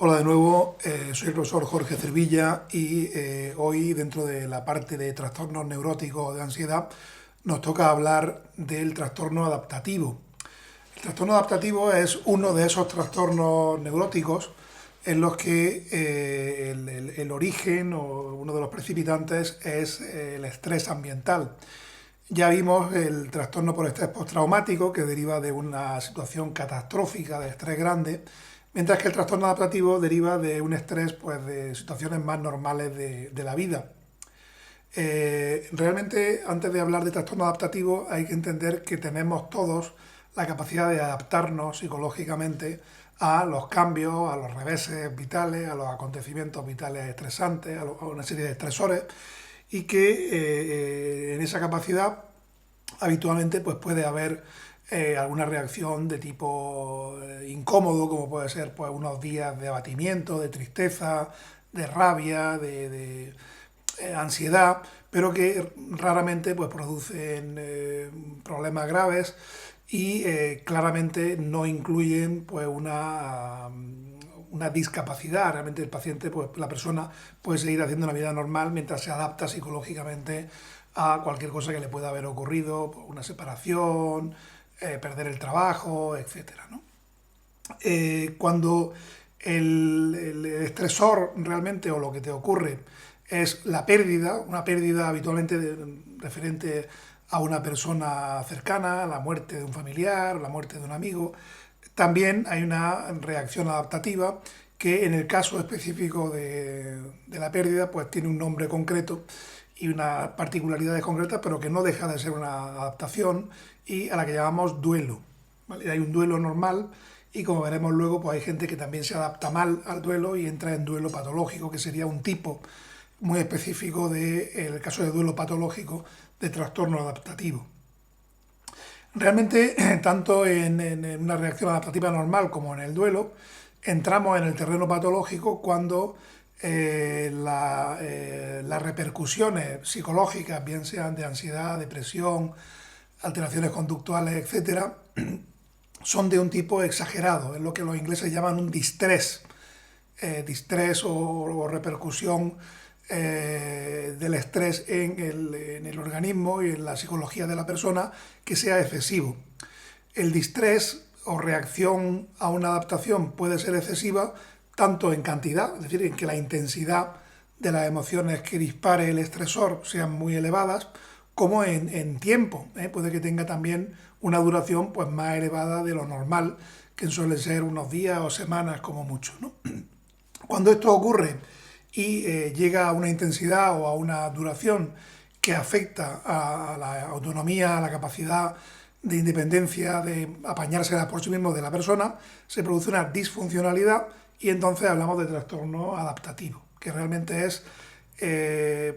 Hola de nuevo, soy el profesor Jorge Cervilla y hoy dentro de la parte de trastornos neuróticos de ansiedad nos toca hablar del trastorno adaptativo. El trastorno adaptativo es uno de esos trastornos neuróticos en los que el origen o uno de los precipitantes es el estrés ambiental. Ya vimos el trastorno por estrés postraumático que deriva de una situación catastrófica de estrés grande, mientras que el trastorno adaptativo deriva de un estrés pues, de situaciones más normales de la vida. Realmente, antes de hablar de trastorno adaptativo, hay que entender que tenemos todos la capacidad de adaptarnos psicológicamente a los cambios, a los reveses vitales, a los acontecimientos vitales estresantes, a una serie de estresores, y que en esa capacidad habitualmente pues, puede haber alguna reacción de tipo incómodo, como puede ser pues, unos días de abatimiento, de tristeza, de rabia, de ansiedad, pero que raramente pues, producen problemas graves y claramente no incluyen pues, una discapacidad. Realmente el paciente, pues la persona puede seguir haciendo una vida normal mientras se adapta psicológicamente a cualquier cosa que le pueda haber ocurrido, pues, una separación, perder el trabajo, etcétera, ¿no? Cuando el estresor realmente o lo que te ocurre es la pérdida, una pérdida habitualmente referente a una persona cercana, la muerte de un familiar, la muerte de un amigo, también hay una reacción adaptativa que en el caso específico de la pérdida pues tiene un nombre concreto y unas particularidades concretas, pero que no deja de ser una adaptación y a la que llamamos duelo. ¿Vale? Hay un duelo normal y como veremos luego pues hay gente que también se adapta mal al duelo y entra en duelo patológico, que sería un tipo muy específico del caso de duelo patológico de trastorno adaptativo. Realmente, tanto en una reacción adaptativa normal como en el duelo, entramos en el terreno patológico cuando las repercusiones psicológicas, bien sean de ansiedad, depresión, alteraciones conductuales, etcétera, son de un tipo exagerado, es lo que los ingleses llaman un distrés, distrés o repercusión del estrés en el organismo y en la psicología de la persona que sea excesivo. El distrés o reacción a una adaptación puede ser excesiva tanto en cantidad, es decir, en que la intensidad de las emociones que dispare el estresor sean muy elevadas, como en tiempo. Puede que tenga también una duración pues, más elevada de lo normal, que suele ser unos días o semanas como mucho, ¿no? Cuando esto ocurre y llega a una intensidad o a una duración que afecta a la autonomía, a la capacidad de independencia, de apañárselas por sí mismo de la persona, se produce una disfuncionalidad y entonces hablamos de trastorno adaptativo, que realmente es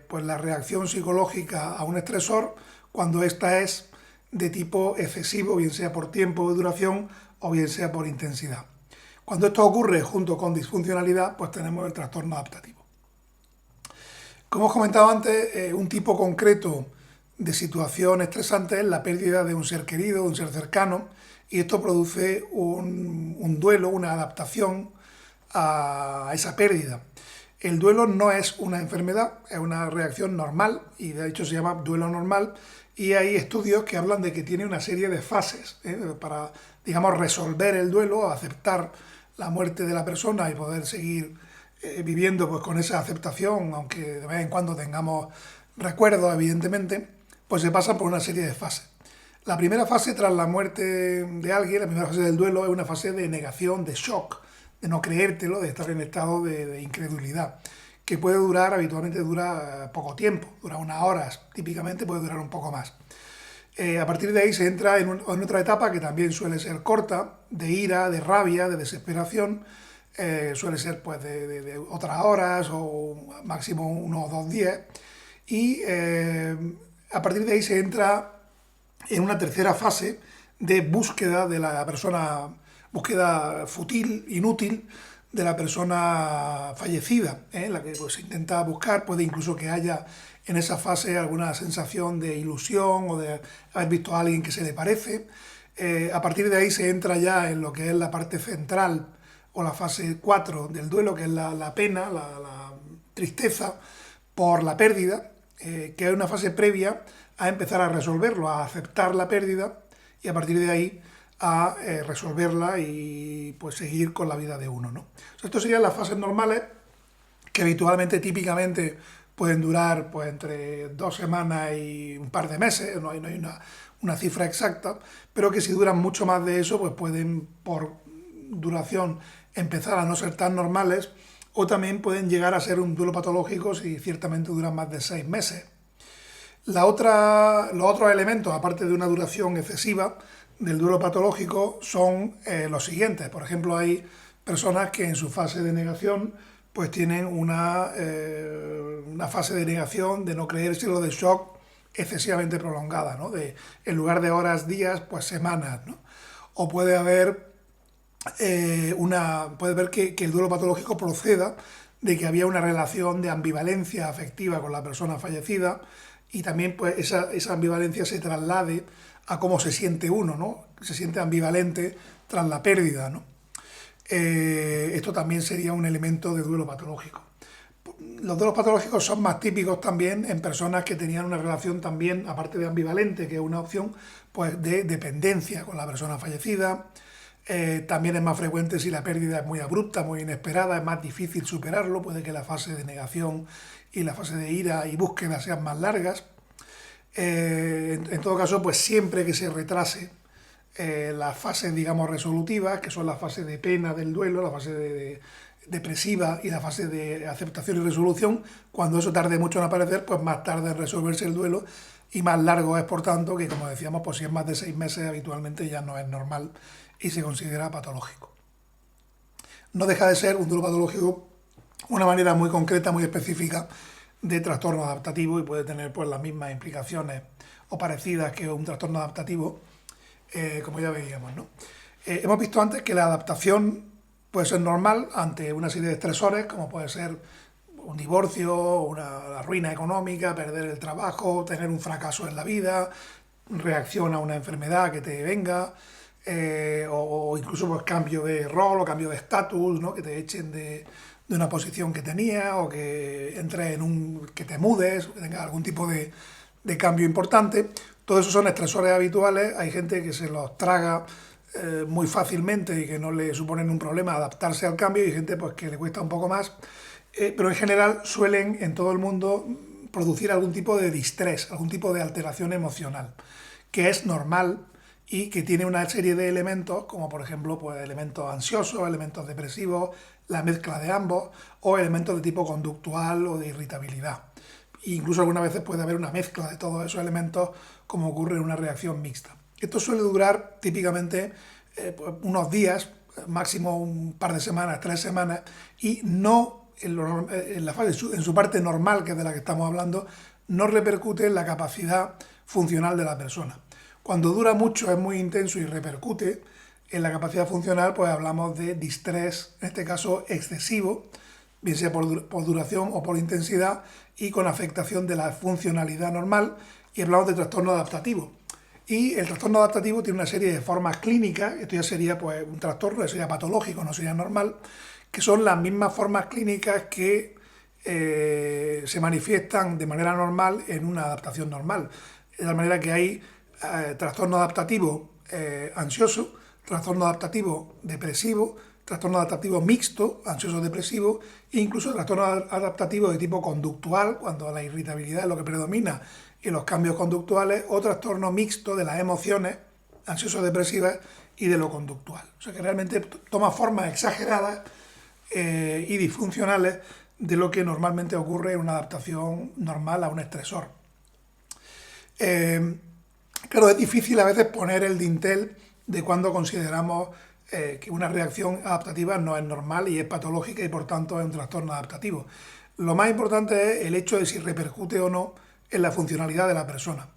pues la reacción psicológica a un estresor cuando ésta es de tipo excesivo, bien sea por tiempo de duración o bien sea por intensidad. Cuando esto ocurre junto con disfuncionalidad, pues tenemos el trastorno adaptativo. Como os comentaba antes, un tipo concreto de situación estresante es la pérdida de un ser querido, de un ser cercano, y esto produce un duelo, una adaptación a esa pérdida. El duelo no es una enfermedad, es una reacción normal y de hecho se llama duelo normal y hay estudios que hablan de que tiene una serie de fases para, digamos, resolver el duelo, aceptar la muerte de la persona y poder seguir viviendo pues, con esa aceptación, aunque de vez en cuando tengamos recuerdos, evidentemente, pues se pasan por una serie de fases. La primera fase tras la muerte de alguien, la primera fase del duelo, es una fase de negación, de shock, de no creértelo, de estar en estado de incredulidad, que puede durar, habitualmente dura poco tiempo, dura unas horas, típicamente puede durar un poco más. A partir de ahí se entra en otra etapa que también suele ser corta, de ira, de rabia, de desesperación, suele ser pues de otras horas o máximo unos 2 días, y a partir de ahí se entra en una tercera fase de búsqueda de la persona, búsqueda fútil, inútil, de la persona fallecida, en la que pues, se intenta buscar, puede incluso que haya en esa fase alguna sensación de ilusión o de haber visto a alguien que se le parece. A partir de ahí se entra ya en lo que es la parte central o la fase 4 del duelo, que es la pena, la tristeza por la pérdida, que es una fase previa a empezar a resolverlo, a aceptar la pérdida y a partir de ahí a resolverla y pues seguir con la vida de uno, ¿no? O sea, estas serían las fases normales que habitualmente, típicamente, pueden durar pues entre 2 semanas y un par de meses, no hay una cifra exacta, pero que si duran mucho más de eso, pues pueden por duración empezar a no ser tan normales o también pueden llegar a ser un duelo patológico si ciertamente duran más de 6 meses. Los otros elementos, aparte de una duración excesiva del duelo patológico, son los siguientes. Por ejemplo, hay personas que en su fase de negación pues tienen una fase de negación, de no creérselo, de shock excesivamente prolongada, ¿no? En lugar de horas, días, pues semanas, ¿no? O puede haber puede ver que el duelo patológico proceda de que había una relación de ambivalencia afectiva con la persona fallecida y también pues esa ambivalencia se traslade a cómo se siente uno, ¿no? Se siente ambivalente tras la pérdida, ¿no? Esto también sería un elemento de duelo patológico. Los duelos patológicos son más típicos también en personas que tenían una relación también, aparte de ambivalente, que es una opción, pues de dependencia con la persona fallecida. También es más frecuente si la pérdida es muy abrupta, muy inesperada, es más difícil superarlo, puede que la fase de negación y la fase de ira y búsqueda sean más largas. En todo caso, pues siempre que se retrase las fases, digamos, resolutivas, que son la fase de pena del duelo, la fase de depresiva y la fase de aceptación y resolución, cuando eso tarde mucho en aparecer, pues más tarde en resolverse el duelo y más largo es, por tanto, que como decíamos, pues si es más de 6 meses habitualmente ya no es normal y se considera patológico. No deja de ser un duelo patológico una manera muy concreta, muy específica de trastorno adaptativo y puede tener pues las mismas implicaciones o parecidas que un trastorno adaptativo, como ya veíamos, ¿no? Hemos visto antes que la adaptación puede ser normal ante una serie de estresores, como puede ser un divorcio, la ruina económica, perder el trabajo, tener un fracaso en la vida, reacción a una enfermedad que te venga, o incluso pues, cambio de rol o cambio de estatus, ¿no? Que te echen de una posición que tenías o que entres que te mudes, que tengas algún tipo de cambio importante. Todo eso son estresores habituales, hay gente que se los traga muy fácilmente y que no le suponen un problema adaptarse al cambio y gente pues que le cuesta un poco más, pero en general suelen en todo el mundo producir algún tipo de distrés, algún tipo de alteración emocional, que es normal y que tiene una serie de elementos, como por ejemplo pues, elementos ansiosos, elementos depresivos, la mezcla de ambos, o elementos de tipo conductual o de irritabilidad. E incluso algunas veces puede haber una mezcla de todos esos elementos, como ocurre en una reacción mixta. Esto suele durar típicamente pues, unos días, máximo un par de semanas, 3 semanas, y no en su parte normal, que es de la que estamos hablando, no repercute en la capacidad funcional de la persona. Cuando dura mucho, es muy intenso y repercute en la capacidad funcional, pues hablamos de distrés, en este caso excesivo, bien sea por duración o por intensidad, y con afectación de la funcionalidad normal, y hablamos de trastorno adaptativo. Y el trastorno adaptativo tiene una serie de formas clínicas, esto ya sería pues, un trastorno, sería patológico, no sería normal, que son las mismas formas clínicas que se manifiestan de manera normal en una adaptación normal. De la manera que hay trastorno adaptativo ansioso, trastorno adaptativo depresivo, trastorno adaptativo mixto, ansioso-depresivo, e incluso trastorno adaptativo de tipo conductual, cuando la irritabilidad es lo que predomina y los cambios conductuales, o trastorno mixto de las emociones ansioso-depresivas y de lo conductual. O sea que realmente toma formas exageradas y disfuncionales de lo que normalmente ocurre en una adaptación normal a un estresor. Claro, es difícil a veces poner el dintel de cuando consideramos que una reacción adaptativa no es normal y es patológica y por tanto es un trastorno adaptativo. Lo más importante es el hecho de si repercute o no en la funcionalidad de la persona.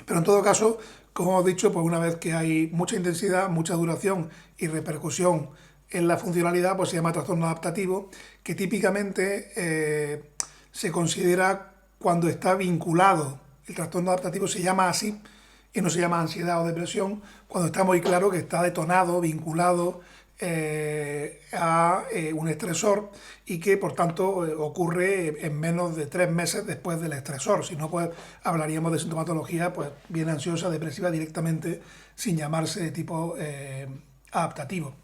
Pero en todo caso, como hemos dicho, pues una vez que hay mucha intensidad, mucha duración y repercusión en la funcionalidad, pues se llama trastorno adaptativo, que típicamente se considera cuando está vinculado. El trastorno adaptativo se llama así y no se llama ansiedad o depresión, cuando está muy claro que está detonado, vinculado a un estresor y que por tanto ocurre en menos de 3 meses después del estresor. Si no, pues hablaríamos de sintomatología pues bien ansiosa, depresiva directamente, sin llamarse de tipo adaptativo.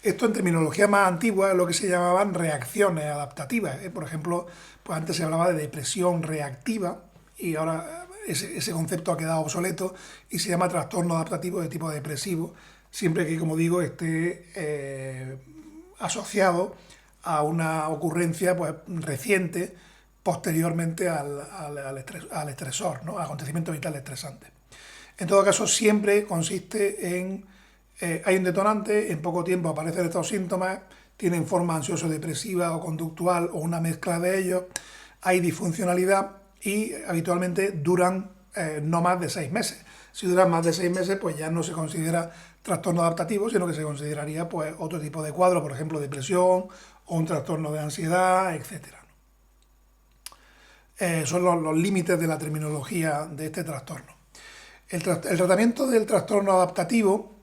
Esto en terminología más antigua es lo que se llamaban reacciones adaptativas. Por ejemplo, pues antes se hablaba de depresión reactiva y ahora ese concepto ha quedado obsoleto y se llama trastorno adaptativo de tipo depresivo, siempre que, como digo, esté asociado a una ocurrencia pues, reciente posteriormente al estresor, ¿no? Al acontecimiento vital estresante. En todo caso, siempre consiste en hay un detonante, en poco tiempo aparecen estos síntomas, tienen forma ansioso-depresiva o conductual o una mezcla de ellos, hay disfuncionalidad y habitualmente duran no más de 6 meses. Si duran más de 6 meses, pues ya no se considera trastorno adaptativo, sino que se consideraría pues, otro tipo de cuadro, por ejemplo, depresión o un trastorno de ansiedad, etc. Son los límites de la terminología de este trastorno. El tratamiento del trastorno adaptativo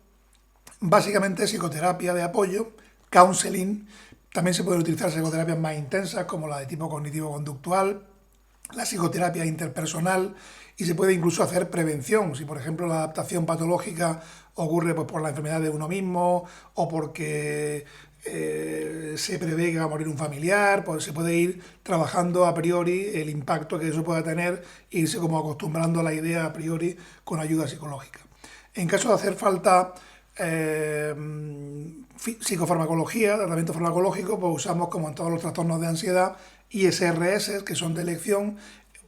básicamente es psicoterapia de apoyo, counseling, también se pueden utilizar psicoterapias más intensas como la de tipo cognitivo-conductual, la psicoterapia interpersonal y se puede incluso hacer prevención. Si por ejemplo la adaptación patológica ocurre pues, por la enfermedad de uno mismo o porque se prevé que va a morir un familiar, pues se puede ir trabajando a priori el impacto que eso pueda tener e irse como acostumbrando a la idea a priori con ayuda psicológica. En caso de hacer falta psicofarmacología, tratamiento farmacológico, pues usamos como en todos los trastornos de ansiedad ISRS, que son de elección.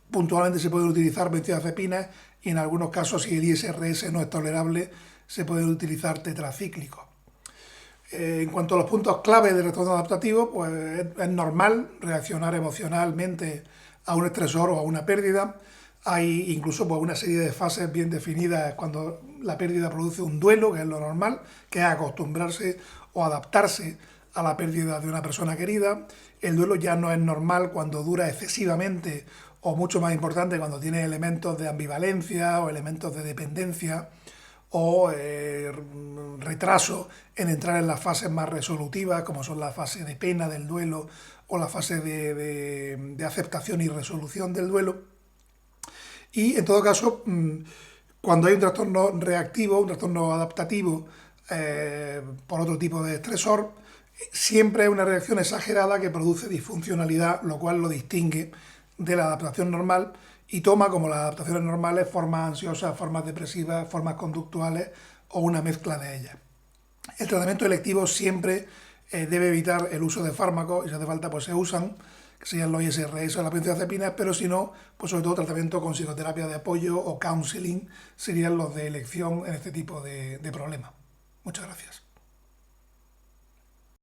Puntualmente se pueden utilizar benzodiazepinas y en algunos casos, si el ISRS no es tolerable, se pueden utilizar tetracíclicos. En cuanto a los puntos clave del trastorno adaptativo, pues es normal reaccionar emocionalmente a un estresor o a una pérdida. Hay incluso pues, una serie de fases bien definidas cuando la pérdida produce un duelo, que es lo normal, que es acostumbrarse o adaptarse a la pérdida de una persona querida. El duelo ya no es normal cuando dura excesivamente o mucho más importante cuando tiene elementos de ambivalencia o elementos de dependencia o retraso en entrar en las fases más resolutivas, como son la fase de pena del duelo o la fase de aceptación y resolución del duelo. Y en todo caso, cuando hay un trastorno reactivo, un trastorno adaptativo por otro tipo de estresor, siempre hay una reacción exagerada que produce disfuncionalidad, lo cual lo distingue de la adaptación normal y toma como las adaptaciones normales formas ansiosas, formas depresivas, formas conductuales o una mezcla de ellas. El tratamiento electivo siempre debe evitar el uso de fármacos y si hace falta pues se usan, que serían los ISRS o las benzodiazepinas, pero si no, pues sobre todo tratamiento con psicoterapia de apoyo o counseling serían los de elección en este tipo de problemas. Muchas gracias.